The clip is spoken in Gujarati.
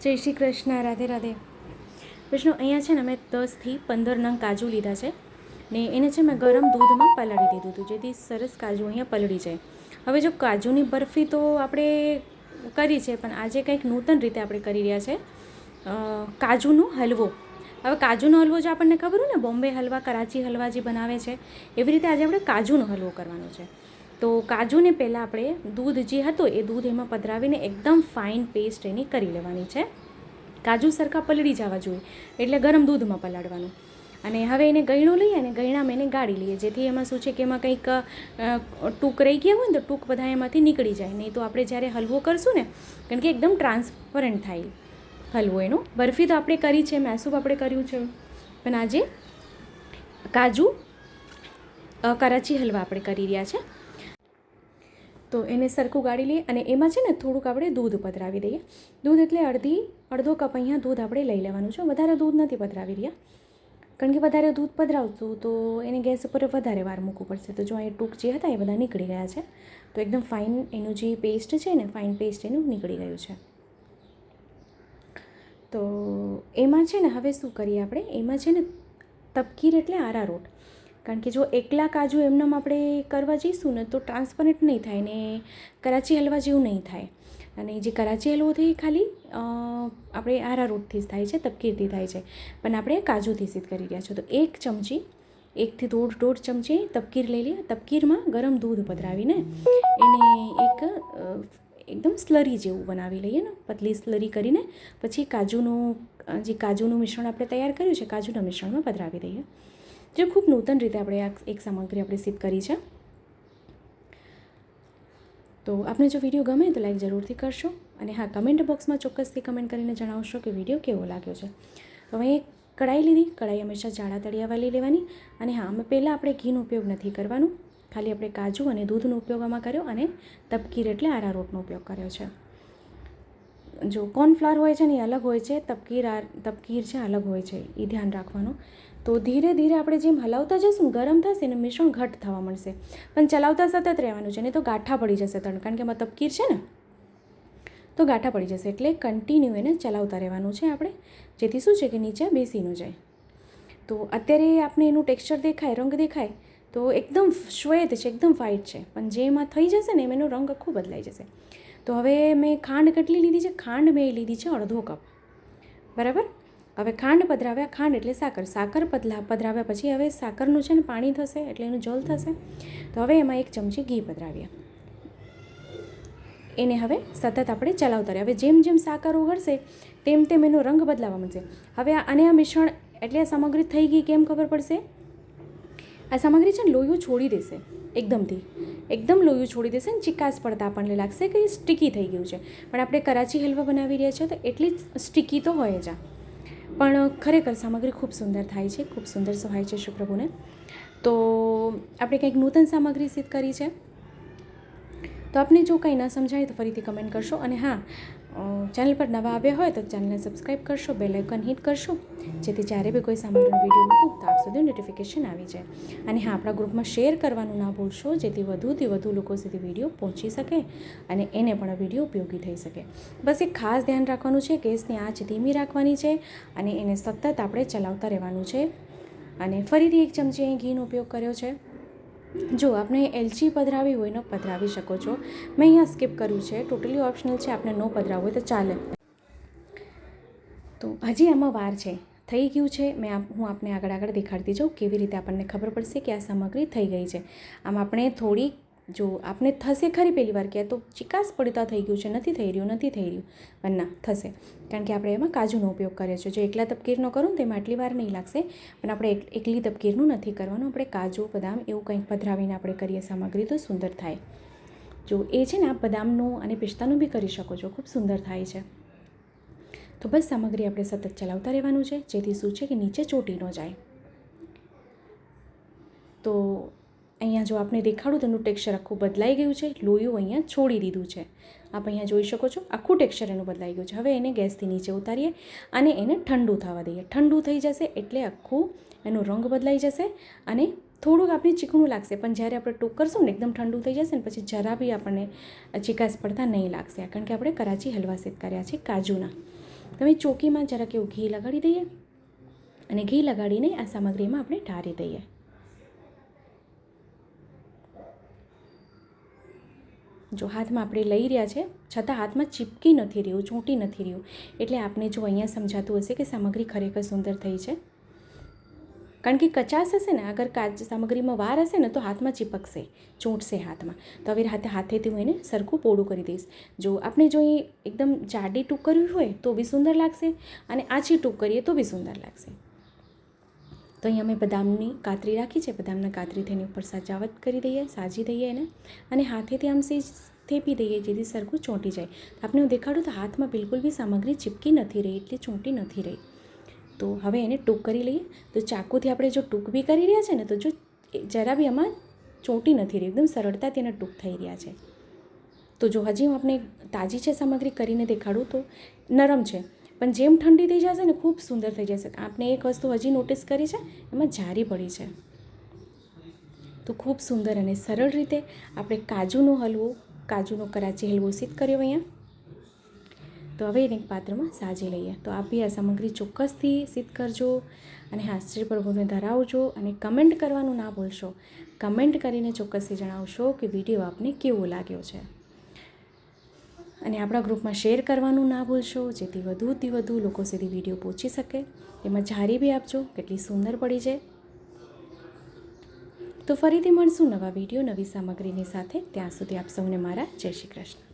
જય શ્રી કૃષ્ણ, રાધે રાધે. વિષ્ણુ, અહીંયા છે ને અમે 10થી 15 નંગ કાજુ લીધા છે ને એને છે મેં ગરમ દૂધમાં પલાળી દીધું હતું, જેથી સરસ કાજુ અહીંયા પલળી જાય. હવે જો કાજુની બરફી તો આપણે કરી છે, પણ આજે કંઈક નૂતન રીતે આપણે કરી રહ્યા છે કાજુનો હલવો. હવે કાજુનો હલવો જો આપણને ખબર હોય ને, બોમ્બે હલવા, કરાચી હલવા જે બનાવે છે, એવી રીતે આજે આપણે કાજુનો હલવો કરવાનો છે. તો કાજુને પહેલાં આપણે દૂધ જે હતો એ દૂધ એમાં પધરાવીને એકદમ ફાઇન પેસ્ટ એની કરી લેવાની છે. કાજુ સરખા પલળી જવા જોઈએ એટલે ગરમ દૂધમાં પલાળવાનું. અને હવે એને ગળણું લઈએ અને ગળણામાં એને ગાળી લઈએ, જેથી એમાં શું છે કે એમાં કંઈક ટૂંક રહી ગયા હોય ને તો ટૂંક બધા એમાંથી નીકળી જાય. નહીં તો આપણે જ્યારે હલવો કરશું ને, કારણ કે એકદમ ટ્રાન્સપરન્ટ થાય હલવો એનો. બરફી તો આપણે કરી છે, મેસૂબ આપણે કર્યું છે, પણ આજે કાજુ કરાચી હલવા આપણે કરી રહ્યા છે. તો એને સરખું ગાળી લઈએ અને એમાં છે ને થોડુંક આપણે દૂધ પધરાવી દઈએ. દૂધ એટલે અડધો કપ અહીંયા દૂધ આપણે લઈ લેવાનું છે. વધારે દૂધ નથી પધરાવી રહ્યા, કારણ કે વધારે દૂધ પધરાવશું તો એને ગેસ ઉપર વધારે વાર મૂકવું પડશે. તો જો અહીં ટૂંક જે હતા એ બધા નીકળી ગયા છે. તો એકદમ ફાઇન એનું જે પેસ્ટ છે ને, ફાઇન પેસ્ટ એનું નીકળી ગયું છે. તો એમાં છે ને હવે શું કરીએ આપણે, એમાં છે ને તપકીર એટલે આરારોટ. કારણ કે જો એકલા કાજુ એમનામ આપણે કરવા જઈશું ને તો ટ્રાન્સપરન્ટ નહીં થાય ને કરાચી હલવા જેવું નહીં થાય. અને જે કરાચી હલવો થઈ ખાલી આપણે આરારોટથી જ થાય છે, તપકીરથી થાય છે, પણ આપણે કાજુથી સિદ્ધ કરી રહ્યા છો. તો 1 ચમચી, 1 થી દોઢ ચમચી તપકીર લઈ લઈએ. તપકીરમાં ગરમ દૂધ પધરાવીને એને એકદમ સ્લરી જેવું બનાવી લઈએ ને, પતલી સ્લરી કરીને પછી કાજુનું મિશ્રણ આપણે તૈયાર કર્યું છે, કાજુના મિશ્રણમાં પધરાવી દઈએ. જે ખૂબ નૂતન રીતે આપણે આ એક સામગ્રી આપણે સિદ્ધ કરી છે. તો આપને જો વિડીયો ગમે તો લાઈક જરૂરથી કરશો અને હા, કમેન્ટ બોક્સમાં ચોક્કસથી કમેન્ટ કરીને જણાવશો કે વિડીયો કેવો લાગ્યો છે. તો હવે એક કઢાઈ લીધી. કઢાઈ હંમેશા જાડા તળિયાવાળી લેવાની. અને હા, અમે પહેલાં આપણે ઘીનો ઉપયોગ નથી કરવાનું, ખાલી આપણે કાજુ અને દૂધનો ઉપયોગ આમાં કર્યો અને તપકીર એટલે આરારોટનો ઉપયોગ કર્યો છે. જો કોર્નફ્લાવર હોય છે ને એ અલગ હોય છે, તપકીર છે અલગ હોય છે, એ ધ્યાન રાખવાનું. તો ધીરે ધીરે આપણે જેમ હલાવતા જઈશું ગરમ થશે ને મિશ્રણ ઘટ થવા મળશે, પણ ચલાવતા સતત રહેવાનું છે, નહીં તો ગાંઠા પડી જશે તણ, કારણ કે એમાં તપકીર છે ને તો ગાંઠા પડી જશે. એટલે કન્ટિન્યુ એને ચલાવતા રહેવાનું છે આપણે, જેથી શું છે કે નીચે બેસી ન જાય. તો અત્યારે આપણે એનું ટેક્સચર દેખાય, રંગ દેખાય તો એકદમ શ્વેત છે, એકદમ વ્હાઈટ છે, પણ જે એમાં થઈ જશે ને એમ એનો રંગ આખો બદલાઈ જશે. તો હવે મેં ખાંડ કેટલી લીધી છે, ખાંડ મેં લીધી છે અડધો કપ, બરાબર. હવે ખાંડ પધરાવ્યા, ખાંડ એટલે સાકર પધરાવ્યા પછી હવે સાકરનું છે ને પાણી થશે એટલે એનું જલ થશે. તો હવે એમાં 1 ચમચી ઘી પધરાવ્યા. એને હવે સતત આપણે ચલાવતા રહીએ. હવે જેમ જેમ સાકર ઓગળશે તેમ તેમ એનો રંગ બદલાવા મળશે. હવે આ મિશ્રણ એટલે આ સામગ્રી થઈ ગઈ કેમ ખબર પડશે? આ સામગ્રી છે ને લોહીઓ છોડી દેશે એકદમ લોહીઓ છોડી દેશે ને ચિકાસ પડતા આપણને લાગશે કે સ્ટીકી થઈ ગયું છે. પણ આપણે કરાચી હલવા બનાવી રહ્યા છીએ તો એટલી જ સ્ટીકી તો હોય જ, પણ ખરેખર સામગ્રી ખૂબ સુંદર થાય છે, ખૂબ સુંદર સહાય છે શુક્રભુને. તો આપણે કંઈક નૂતન સામગ્રી સિદ્ધ કરી છે. તો આપને જો કંઈ ન સમજાય તો ફરીથી કમેન્ટ કરશો. અને હા, ચેનલ પર નવા આવ્યા હોય તો ચેનલને સબસ્ક્રાઈબ કરશો, બેલ આઇકન હિટ કરશો, જેથી જ્યારે બી કોઈ સામગ્રીનો વિડીયો મૂકું તો આપ સુધી નોટિફિકેશન આવી જાય. અને હા, આપણા ગ્રુપમાં શેર કરવાનું ના ભૂલશો, જેથી વધુથી વધુ લોકો સુધી વિડીયો પહોંચી શકે અને એને પણ વિડીયો ઉપયોગી થઈ શકે. બસ એક ખાસ ધ્યાન રાખવાનું છે, ગેસની આંચ ધીમી રાખવાની છે અને એને સતત આપણે ચલાવતા રહેવાનું છે. અને ફરીથી 1 ચમચી અહીં ઘીનો ઉપયોગ કર્યો છે. જો આપણે એલચી પધરાવી હોય ને પધરાવી શકો છો, મેં અહીંયા સ્કીપ કર્યું છે, ટોટલી ઓપ્શનલ છે, આપણે ન પધરાવવું હોય તો ચાલે. તો હજી આમાં વાર છે, થઈ ગયું છે. હું આપને આગળ દેખાડતી જાઉં કેવી રીતે આપણને ખબર પડશે કે આ સામગ્રી થઈ ગઈ છે. આમ આપણે થોડી જો આપને થશે ખરી પહેલી વાર કે તો ચિકાસ પડતા થઈ ગયું છે, નથી થઈ રહ્યું, પણ ના થશે, કારણ કે આપણે એમાં કાજુનો ઉપયોગ કર્યો છે. જો એકલા તપકીરનો કરું ને તેમાં આટલી વાર નહીં લાગશે, પણ આપણે એકલી તપકીરનું નથી કરવાનું. આપણે કાજુ, બદામ એવું કંઈક પધરાવીને આપણે કરીએ સામગ્રી તો સુંદર થાય. જો એ છે ને, આપ બદામનું અને પિસ્તાનું બી કરી શકો છો, ખૂબ સુંદર થાય છે. તો બસ સામગ્રી આપણે સતત ચલાવતા રહેવાનું છે, જેથી શું છે કે નીચે ચોટી ન જાય. તો અહીંયા જો આપણે દેખાડું તો એનું ટેક્સચર આખું બદલાઈ ગયું છે, લોહીઓ અહીંયા છોડી દીધું છે. આપ અહીંયા જોઈ શકો છો, આખું ટેક્સચર એનું બદલાઈ ગયું છે. હવે એને ગેસથી નીચે ઉતારીએ અને એને ઠંડુ થવા દઈએ. ઠંડુ થઈ જશે એટલે આખું એનો રંગ બદલાઈ જશે અને થોડુંક આપણે ચીકણું લાગશે, પણ જ્યારે આપણે ટોક કરશું ને એકદમ ઠંડુ થઈ જશે ને પછી જરા બી આપણને ચિકાસ પડતા નહીં લાગશે, કારણ કે આપણે કરાચી હલવા સિદ્ધ કર્યા છે કાજુના. તમે ચોકીમાં જરાક એવું ઘી લગાડી દઈએ અને ઘી લગાડીને આ સામગ્રીમાં આપણે ઢારી દઈએ. જો હાથમાં આપણે લઈ રહ્યા છે છતાં હાથમાં ચીપકી નથી રહ્યું, ચોંટી નથી રહ્યું, એટલે આપને જો અહીંયા સમજાતું હશે કે સામગ્રી ખરેખર સુંદર થઈ છે. કારણ કે કચાશ હશે ને, અગર સામગ્રીમાં વાર હશે ને તો હાથમાં ચીપકશે, ચોંટશે હાથમાં. તો હવે હાથેથી હું એને સરખું પોળું કરી દઈશ. જો આપણે જો એકદમ જાડી ટૂંક કરવી હોય તો બી સુંદર લાગશે અને આછી ટૂંક કરીએ તો બી સુંદર લાગશે. તો અહીંયા મેં બદામની કાતરી રાખી છે, બદામના કાતરીથી એની ઉપર સજાવટ કરી દઈએ, સાજી દઈએ એને અને હાથેથી આમ થેપી દઈએ જેથી સરખું ચોંટી જાય. આપણે હું દેખાડું તો હાથમાં બિલકુલ બી સામગ્રી ચીપકી નથી રહી, એટલી ચોંટી નથી રહી. તો હવે એને ટૂંક કરી લઈએ. તો ચાકુથી આપણે જો ટૂંક બી કરી રહ્યા છે ને તો જો જરા બી આમાં ચોંટી નથી રહી, એકદમ સરળતાથી એને ટૂંક થઈ રહ્યા છે. તો જો હજી હું આપણે તાજી છે સામગ્રી કરીને દેખાડું તો નરમ છે, પણ જેમ ઠંડી થઈ જશે ને ખૂબ સુંદર થઈ જશે. આપણે એક વસ્તુ હજી નોટિસ કરી છે, એમાં જારી પડી છે. તો ખૂબ સુંદર અને સરળ રીતે આપણે કાજુનો હલવો, કાજુનો કરાચી હલવો સિદ્ધ કર્યો અહીંયા. તો હવે એને એક પાત્રમાં સાજી લઈએ. તો આપ બી આ સામગ્રી ચોક્કસથી સિદ્ધ કરજો અને હાસ્ય પ્રભુને ધરાવજો અને કમેન્ટ કરવાનું ના ભૂલશો. કમેન્ટ કરીને ચોક્કસથી જણાવશો કે વિડીયો આપને કેવો લાગ્યો છે અને આપણા ગ્રુપમાં શેર કરવાનું ના ભૂલશો, જેથી વધુથી વધુ લોકો સુધી વિડીયો પહોંચી શકે. એમાં જારી બી આપજો કેટલી સુંદર પડી છે. તો ફરીથી મળશું નવા વિડીયો, નવી સામગ્રીની સાથે. ત્યાં સુધી આપ સૌને મારા જય શ્રી કૃષ્ણ.